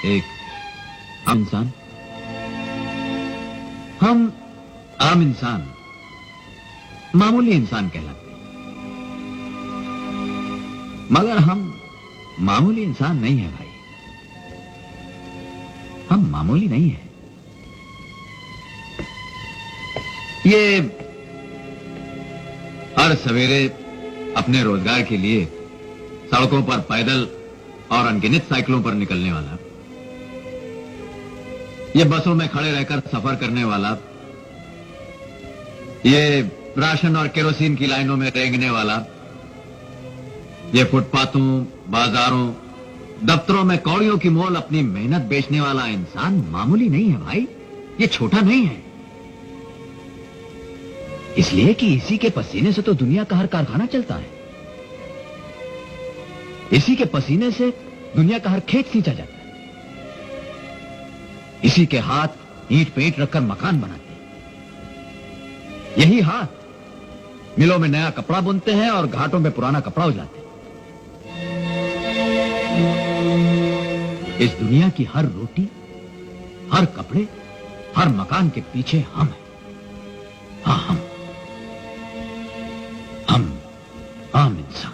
एक आम इंसान। हम आम इंसान, मामूली इंसान कहलाते हैं, मगर हम मामूली इंसान नहीं है भाई। हम मामूली नहीं है। ये हर सवेरे अपने रोजगार के लिए सड़कों पर पैदल और अनगिनत साइकिलों पर निकलने वाला, ये बसों में खड़े रहकर सफर करने वाला, ये राशन और केरोसिन की लाइनों में रेंगने वाला, ये फुटपाथों, बाजारों, दफ्तरों में कौड़ियों की मोल अपनी मेहनत बेचने वाला इंसान मामूली नहीं है भाई। ये छोटा नहीं है, इसलिए कि इसी के पसीने से तो दुनिया का हर कारखाना चलता है। इसी के पसीने से दुनिया का हर खेत सींचा जाता है। इसी के हाथ ईंट पे ईंट रखकर मकान बनाते हैं। यही हाथ मिलों में नया कपड़ा बुनते हैं और घाटों में पुराना कपड़ा उजाते हैं। इस दुनिया की हर रोटी, हर कपड़े, हर मकान के पीछे हम हैं। हाँ, हम आम इंसान।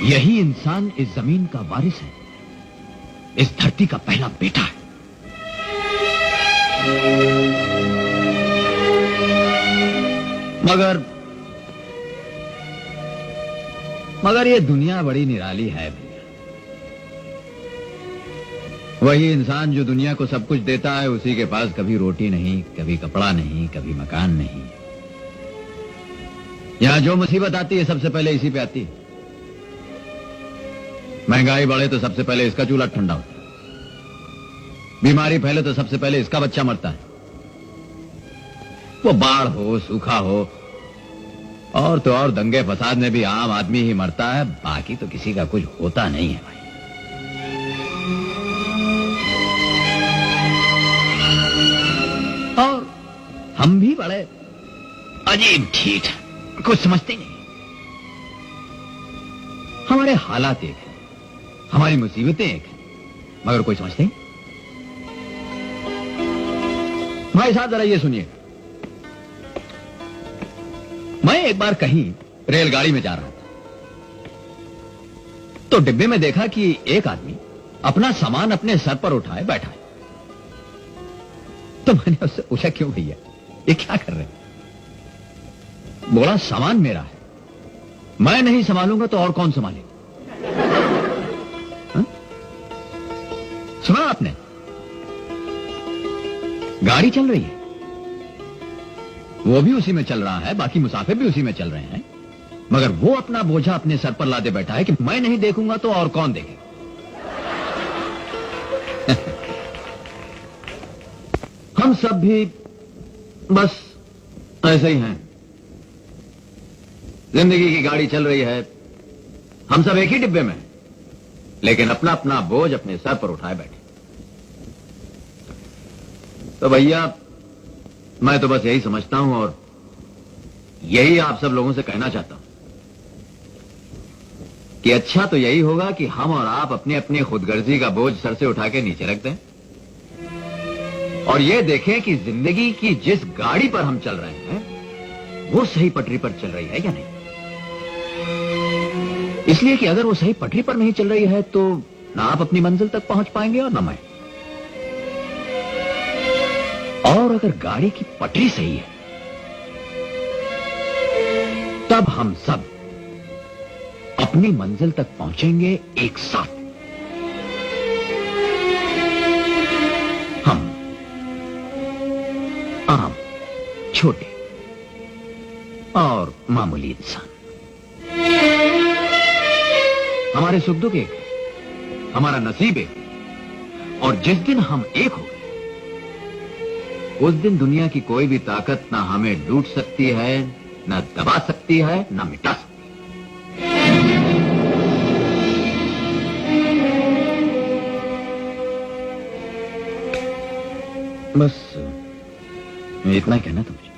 यही इंसान इस जमीन का वारिस है, इस धरती का पहला बेटा है। मगर ये दुनिया बड़ी निराली है भैया। वही इंसान जो दुनिया को सब कुछ देता है, उसी के पास कभी रोटी नहीं, कभी कपड़ा नहीं, कभी मकान नहीं। यहां जो मुसीबत आती है सबसे पहले इसी पे आती है। महंगाई बढ़े तो सबसे पहले इसका चूल्हा ठंडा होता है। बीमारी फैले तो सबसे पहले इसका बच्चा मरता है। वो बाढ़ हो, सूखा हो, और तो और दंगे फसाद में भी आम आदमी ही मरता है, बाकी तो किसी का कुछ होता नहीं है भाई। और हम भी बड़े अजीब ठीक है, कुछ समझते नहीं। हमारे हालात एक है, हमारी मुसीबतें एक है, मगर कोई समझते नहीं। भाई साहब जरा ये सुनिए, मैं एक बार कहीं रेलगाड़ी में जा रहा था, तो डिब्बे में देखा कि एक आदमी अपना सामान अपने सर पर उठाए बैठा है। तो मैंने उससे पूछा, क्यों भैया ये क्या कर रहे हैं? बोला, सामान मेरा है, मैं नहीं संभालूंगा तो और कौन संभालेगा? सुना आपने? गाड़ी चल रही है, वो भी उसी में चल रहा है, बाकी मुसाफिर भी उसी में चल रहे हैं, मगर वो अपना बोझा अपने सर पर लादे बैठा है कि मैं नहीं देखूंगा तो और कौन देखेगा? हम सब भी बस ऐसे ही हैं। जिंदगी की गाड़ी चल रही है, हम सब एक ही डिब्बे में, लेकिन अपना अपना बोझ अपने सर पर उठाए बैठे। तो भैया मैं तो बस यही समझता हूं और यही आप सब लोगों से कहना चाहता हूं कि अच्छा तो यही होगा कि हम और आप अपनी अपनी खुदगर्जी का बोझ सर से उठा के नीचे रख दें और ये देखें कि जिंदगी की जिस गाड़ी पर हम चल रहे हैं वो सही पटरी पर चल रही है या नहीं। इसलिए कि अगर वो सही पटरी पर नहीं चल रही है तो ना आप अपनी मंजिल तक पहुंच पाएंगे और ना मैं। और अगर गाड़ी की पटरी सही है तब हम सब अपनी मंजिल तक पहुंचेंगे एक साथ। हम आम, छोटे और मामूली इंसान, हमारे सुख दुख एक है, हमारा नसीब एक है, और जिस दिन हम एक हो गए उस दिन दुनिया की कोई भी ताकत ना हमें लूट सकती है, ना दबा सकती है, ना मिटा सकती है। बस इतना ही कहना था मुझे।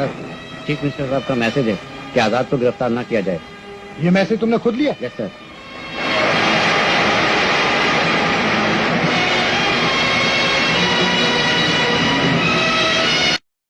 सर, चीफ मिनिस्टर साहब का मैसेज है कि आजाद को गिरफ्तार न किया जाए। ये मैसेज तुमने खुद लिया? Yes sir.